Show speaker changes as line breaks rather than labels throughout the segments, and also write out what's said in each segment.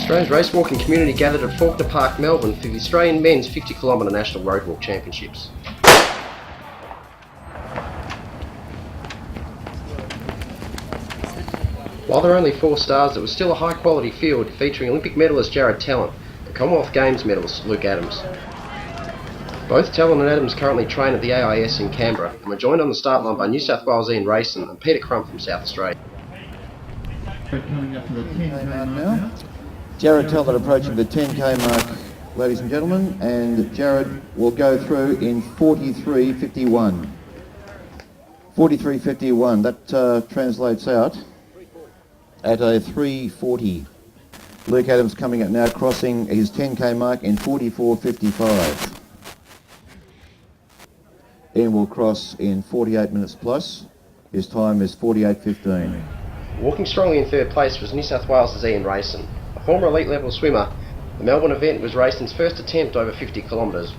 Australia's race walking community gathered at Fawkner Park, Melbourne for the Australian Men's 50 km National Road Walk Championships. While there were only 4 stars, it was still a high quality field featuring Olympic medalist Tallent and Commonwealth Games medalist Luke Adams. Both Tallent and Adams currently train at the AIS in Canberra and were joined on the start line by New South Wales Ian Rayson and Peter Crump from South Australia.
Coming up to the 10k now. Jared Tallent approaching the 10k mark, ladies and gentlemen, and Jared will go through in 43.51. 43.51, that translates out at a 3:40. Luke Adams coming up now, crossing his 10k mark in 44.55. Ian will cross in 48 minutes plus. His time is 48.15.
Walking strongly in third place was New South Wales' Ian Rayson. A former elite level swimmer, the Melbourne event was Rayson's first attempt over 50 kilometres.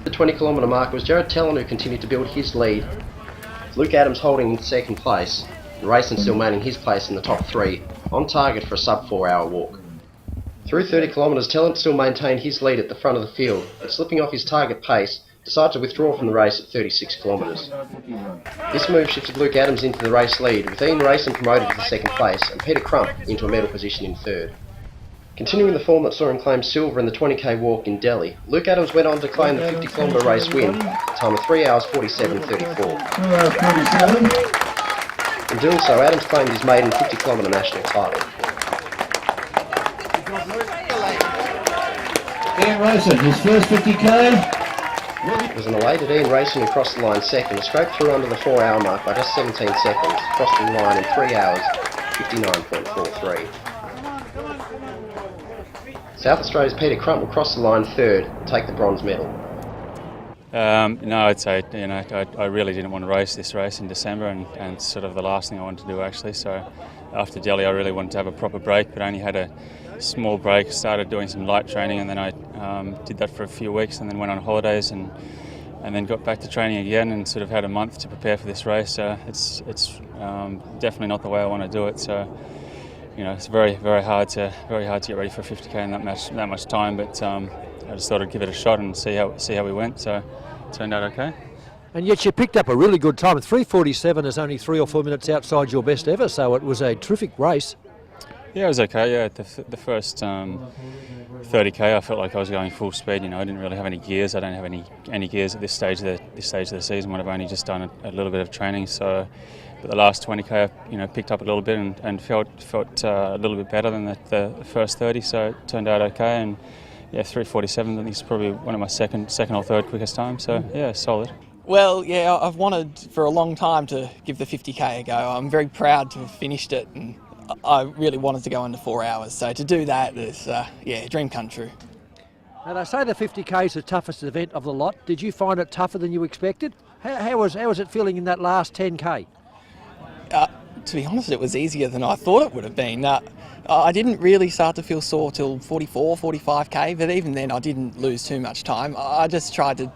The 20 kilometre mark was Jared Tallent who continued to build his lead, with Luke Adams holding in second place and Rayson still maintaining his place in the top 3, on target for a sub 4 hour walk. Through 30 kilometres, Tallent still maintained his lead at the front of the field, but slipping off his target pace, decided to withdraw from the race at 36 kilometres. This move shifted Luke Adams into the race lead, with Ian Rayson promoted to the second place and Peter Crump into a medal position in third. Continuing the form that saw him claim silver in the 20k walk in Delhi, Luke Adams went on to claim the 50 kilometre race win at a time of 3 hours 47.34. In doing so, Adams claimed his maiden 50 kilometre national title.
Ian Rayson, his first 50k.
It was an elated Ian Rayson who crossed the line second, scraped through under the 4 hour mark by just 17 seconds, crossed the line in 3 hours 59.43. South Australia's Peter Crump will cross the line third and take the bronze medal.
No, I'd say I really didn't want to race this race in December, and sort of the last thing I wanted to do actually. So after Delhi, I really wanted to have a proper break, but only had a small break. Started doing some light training, and then I did that for a few weeks, and then went on holidays, and then got back to training again, and sort of had a month to prepare for this race. So it's definitely not the way I want to do it. So it's very hard to get ready for 50k in that much time. But I just thought I'd give it a shot and see how we went. So it turned out okay.
And yet you picked up a really good time. 3:47 is only 3 or 4 minutes outside your best ever, so it was a terrific race.
Yeah, it was okay. Yeah, the first 30k, I felt like I was going full speed. I didn't really have any gears. I don't have any gears at this stage of the season when I've only just done a little bit of training. So, but the last 20k, I picked up a little bit and felt a little bit better than the first 30. So it turned out okay. And yeah, 3:47. I think it's probably one of my second or third quickest times. So yeah, solid.
Well, yeah, I've wanted for a long time to give the 50k a go. I'm very proud to have finished it, and I really wanted to go under 4 hours. So to do that is, dream come true.
Now they say the 50k is the toughest event of the lot. Did you find it tougher than you expected? How was it feeling in that last 10k?
To be honest, it was easier than I thought it would have been. I didn't really start to feel sore till 44, 45k, but even then I didn't lose too much time. I just tried to,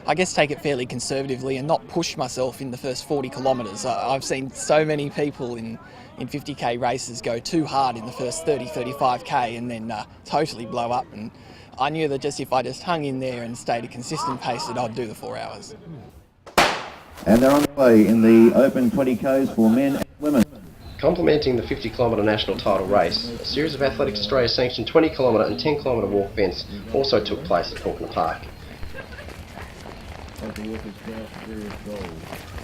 take it fairly conservatively and not push myself in the first 40 kilometres. I've seen so many people in 50k races go too hard in the first 30, 35k and then totally blow up. And I knew that if I just hung in there and stayed a consistent pace, that I'd do the 4 hours.
And they're on the way in the open 20Ks for men and women.
Complementing the 50 kilometre national title race, a series of Athletics Australia sanctioned 20 kilometre and 10 kilometre walk events also took place at Fawkner Park.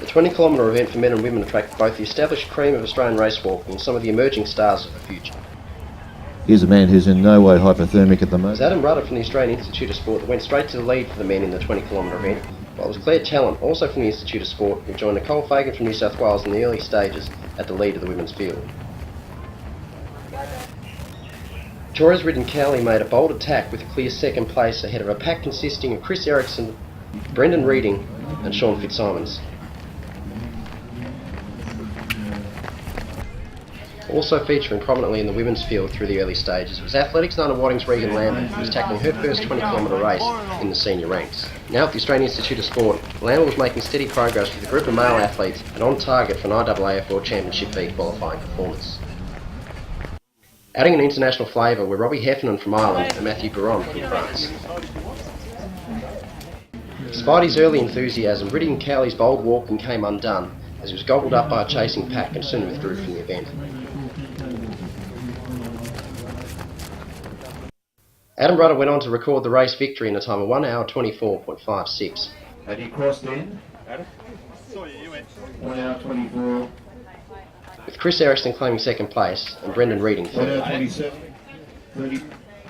The 20 kilometre event for men and women attracted both the established cream of Australian race walking and some of the emerging stars of the future.
Here's a man who's in no way hypothermic at the moment.
It was Adam Rutter from the Australian Institute of Sport that went straight to the lead for the men in the 20 kilometre event, while it was Claire Tallent, also from the Institute of Sport, who joined Nicole Fagan from New South Wales in the early stages at the lead of the women's field. Victoria's ridden Cowley made a bold attack with a clear second place ahead of a pack consisting of Chris Erickson, Brendan Reading and Sean Fitzsimons. Also featuring prominently in the women's field through the early stages was Athletics Nunawading's Regan Lamble, who was tackling her first 20km race in the senior ranks. Now at the Australian Institute of Sport, Lamble was making steady progress with a group of male athletes and on target for an IAAF World Championship B qualifying performance. Adding an international flavour were Robbie Heffernan from Ireland and Matthew Baron from France. Despite his early enthusiasm, Regan Cowley's bold walking came undone as he was gobbled up by a chasing pack and soon withdrew from the event. Adam Rutter went on to record the race victory in a time of 1 hour 24.56.
And he crossed in. 1 hour 24.
With Chris Ericsson claiming second place and Brendan Reading
1
third.
hour 27. 30.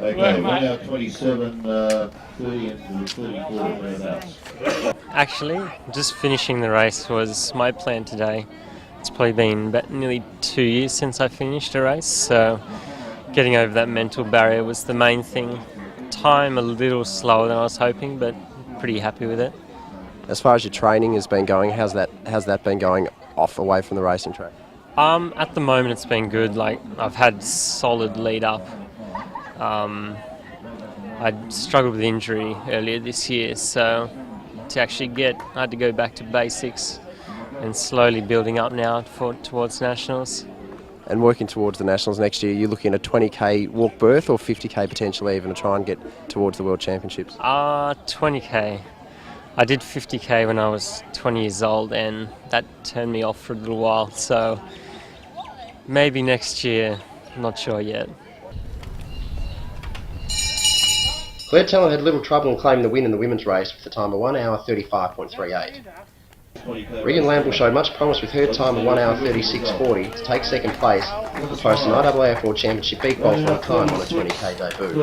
Okay, 1 hour 27, 30 and 34 thereabouts.
Actually, just finishing the race was my plan today. It's probably been about nearly 2 years since I finished a race, so getting over that mental barrier was the main thing. Time a little slower than I was hoping, but pretty happy with it.
As far as your training has been going, how's that been going off away from the racing track?
At the moment it's been good. Like, I've had solid lead up. I struggled with injury earlier this year, so to actually I had to go back to basics and slowly building up now towards nationals.
And working towards the nationals next year, you're looking at a 20k walk berth or 50k potentially even to try and get towards the World Championships?
20k. I did 50k when I was 20 years old and that turned me off for a little while, so maybe next year, I'm not sure yet.
Claire Tallent had little trouble in claiming the win in the women's race with a time of 1 hour 35.38. Regan Lamble showed much promise with her time of 1 hour 36.40 to take second place and post an IAAF World Championship B qualifying time on a 20k debut.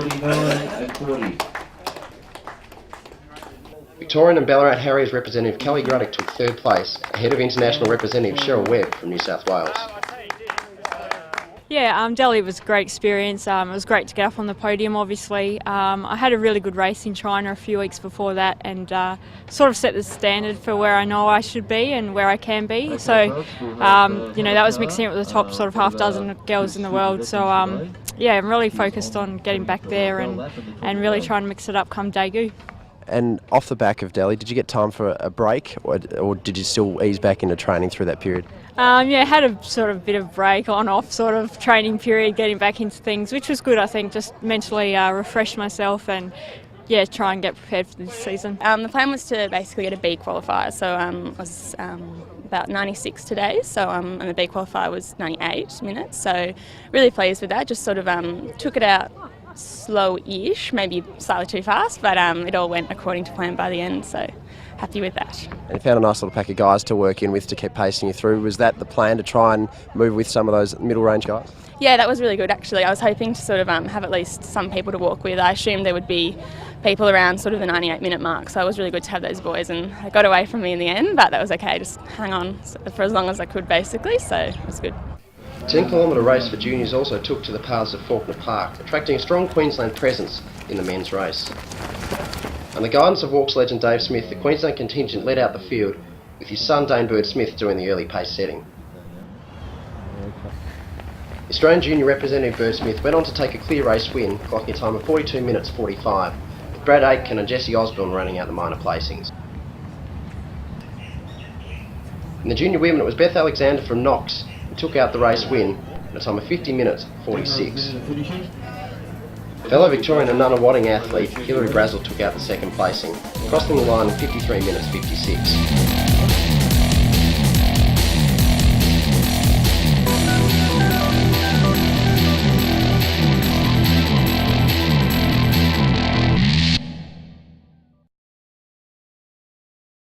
Victorian and Ballarat Harriers representative Kelly Gruddick took third place, ahead of international representative Cheryl Webb from New South Wales.
Yeah, Delhi was a great experience. It was great to get up on the podium, obviously. I had a really good race in China a few weeks before that and sort of set the standard for where I know I should be and where I can be. So, that was mixing it with the top sort of half dozen girls in the world. So, yeah, I'm really focused on getting back there and really trying to mix it up come Daegu.
And off the back of Delhi, did you get time for a break or did you still ease back into training through that period?
Yeah, had a sort of bit of break on-off sort of training period, getting back into things, which was good, I think, just mentally refresh myself and, yeah, try and get prepared for this season.
The plan was to basically get a B qualifier, so I was about 96 today, so and the B qualifier was 98 minutes, so really pleased with that, just sort of took it out slow-ish, maybe slightly too fast, but it all went according to plan by the end, so happy with that.
And you found a nice little pack of guys to work in with to keep pacing you through. Was that the plan, to try and move with some of those middle range guys?
Yeah, that was really good actually. I was hoping to sort of have at least some people to walk with. I assumed there would be people around sort of the 98-minute mark, so it was really good to have those boys, and they got away from me in the end, but that was okay, just hang on for as long as I could basically, so it was good.
10km race for juniors also took to the paths of Fawkner Park, attracting a strong Queensland presence in the men's race. Under the guidance of Walks legend Dave Smith, the Queensland contingent led out the field, with his son Dane Bird Smith doing the early pace setting. Australian junior representative Bird Smith went on to take a clear race win, clocking a time of 42 minutes 45, with Brad Aitken and Jesse Osborne running out the minor placings. In the junior women, it was Beth Alexander from Knox who took out the race win at a time of 50 minutes 46. Fellow Victorian and Nunawading athlete Hilary Brazel took out the second placing, crossing the line in 53 minutes 56.